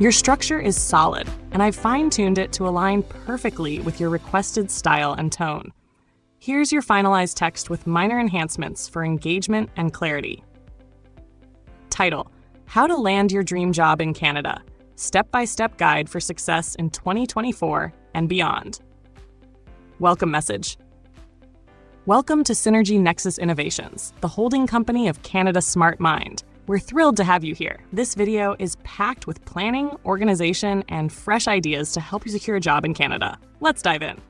Your structure is solid, and I've fine-tuned it to align perfectly with your requested style and tone. Here's your finalized text with minor enhancements for engagement and clarity. Title: How to Land Your Dream Job in Canada. Step-by-step guide for success in 2024 and beyond. Welcome message. Welcome to Synergy Nexus Innovations, the holding company of Canada's Smart Mind. We're thrilled to have you here. This video is packed with planning, organization, and fresh ideas to help you secure a job in Canada. Let's dive in.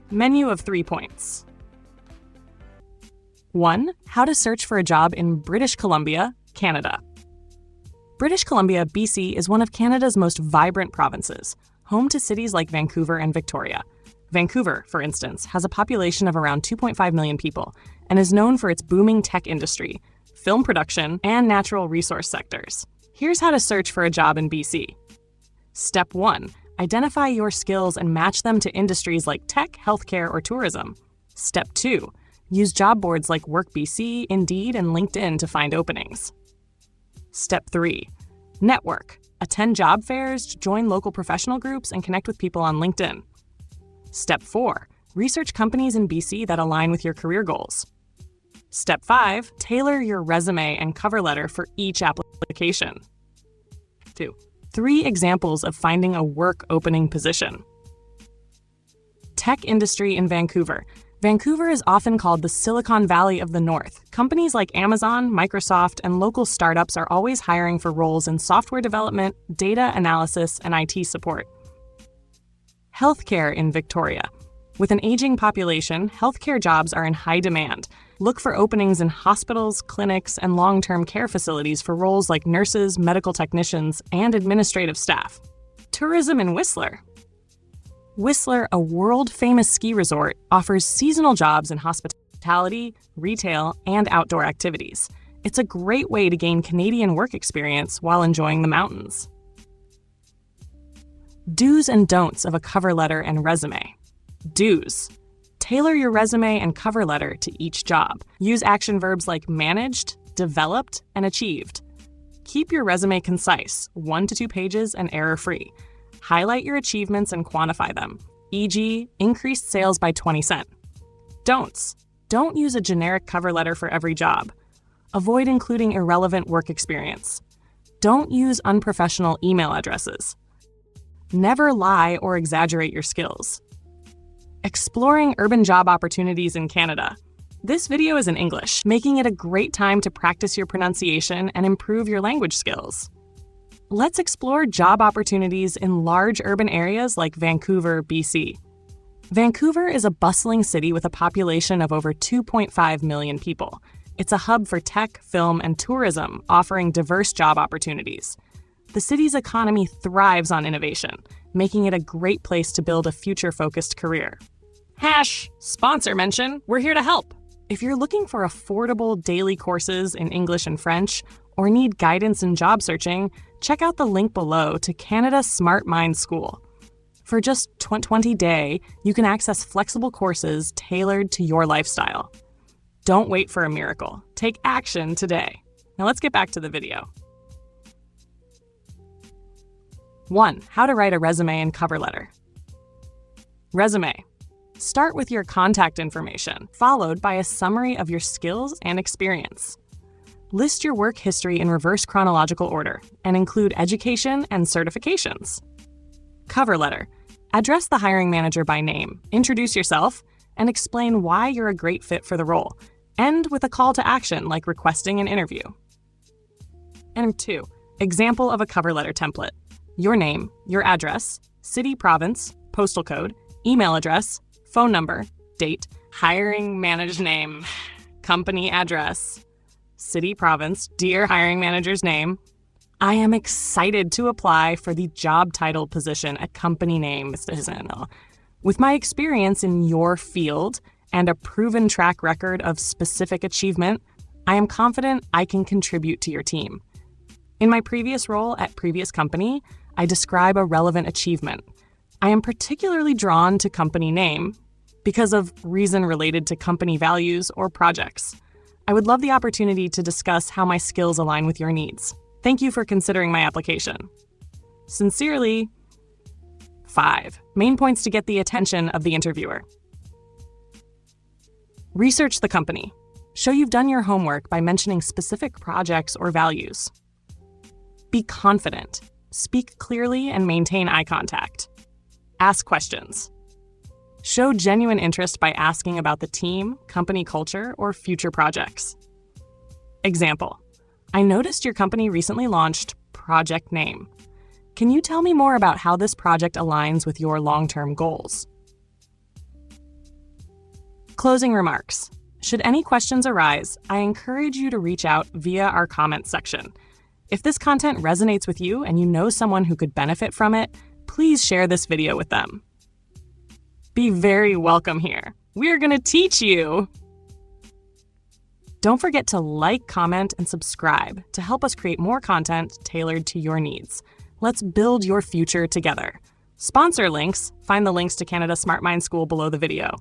Menu of 3 points. 1. How to search for a job in British Columbia, Canada. British Columbia, BC is one of Canada's most vibrant provinces, home to cities like Vancouver and Victoria. Vancouver, for instance, has a population of around 2.5 million people and is known for its booming tech industry, film production, and natural resource sectors. Here's how to search for a job in BC. Step 1. Identify your skills and match them to industries like tech, healthcare, or tourism. Step 2. Use job boards like WorkBC, Indeed, and LinkedIn to find openings. Step 3. Network. Attend job fairs, join local professional groups, and connect with people on LinkedIn. Step 4. Research companies in BC that align with your career goals. Step 5. Tailor your resume and cover letter for each application. 2. 3 examples of finding a work opening position. Tech industry in Vancouver. Vancouver is often called the Silicon Valley of the North. Companies like Amazon, Microsoft, and local startups are always hiring for roles in software development, data analysis, and IT support. Healthcare in Victoria. With an aging population, healthcare jobs are in high demand. Look for openings in hospitals, clinics, and long-term care facilities for roles like nurses, medical technicians, and administrative staff. Tourism in Whistler. Whistler, a world-famous ski resort, offers seasonal jobs in hospitality, retail, and outdoor activities. It's a great way to gain Canadian work experience while enjoying the mountains. Do's and don'ts of a cover letter and resume. Do's. Tailor your resume and cover letter to each job. Use action verbs like managed, developed, and achieved. Keep your resume concise, 1 to 2 pages, and error-free. Highlight your achievements and quantify them, e.g., increased sales by 20 cents. Don'ts. Don't use a generic cover letter for every job. Avoid including irrelevant work experience. Don't use unprofessional email addresses. Never lie or exaggerate your skills. Exploring urban job opportunities in Canada. This video is in English, making it a great time to practice your pronunciation and improve your language skills. Let's explore job opportunities in large urban areas like Vancouver, BC. Vancouver is a bustling city with a population of over 2.5 million people. It's a hub for tech, film, and tourism, offering diverse job opportunities. The city's economy thrives on innovation, making it a great place to build a future-focused career. #sponsor mention, we're here to help. If you're looking for affordable daily courses in English and French, or need guidance in job searching, check out the link below to Canada's Smart Mind School. For just $20 you can access flexible courses tailored to your lifestyle. Don't wait for a miracle. Take action today. Now let's get back to the video. 1. How to write a resume and cover letter. Resume. Start with your contact information, followed by a summary of your skills and experience. List your work history in reverse chronological order and include education and certifications. Cover letter. Address the hiring manager by name, introduce yourself, and explain why you're a great fit for the role. End with a call to action like requesting an interview. And 2. Example of a cover letter template. Your name, your address, city, province, postal code, email address, phone number, date, hiring manager's name, company address, city, province, dear hiring manager's name. I am excited to apply for the job title position at company name. With my experience in your field and a proven track record of specific achievement, I am confident I can contribute to your team. In my previous role at previous company, I describe a relevant achievement. I am particularly drawn to company name because of reason related to company values or projects. I would love the opportunity to discuss how my skills align with your needs. Thank you for considering my application. Sincerely. 5. Main points to get the attention of the interviewer. Research the company. Show you've done your homework by mentioning specific projects or values. Be confident. Speak clearly and maintain eye contact. Ask questions. Show genuine interest by asking about the team, company culture, or future projects. Example: I noticed your company recently launched Project Name. Can you tell me more about how this project aligns with your long-term goals? Closing remarks. Should any questions arise, I encourage you to reach out via our comments section. If this content resonates with you and you know someone who could benefit from it, please share this video with them. Be very welcome here. We're going to teach you! Don't forget to like, comment, and subscribe to help us create more content tailored to your needs. Let's build your future together. Sponsor links, find the links to Canada Smart Mind School below the video.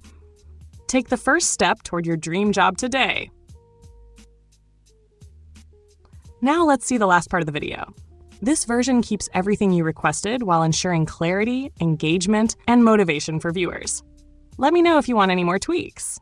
Take the first step toward your dream job today. Now let's see the last part of the video. This version keeps everything you requested while ensuring clarity, engagement, and motivation for viewers. Let me know if you want any more tweaks.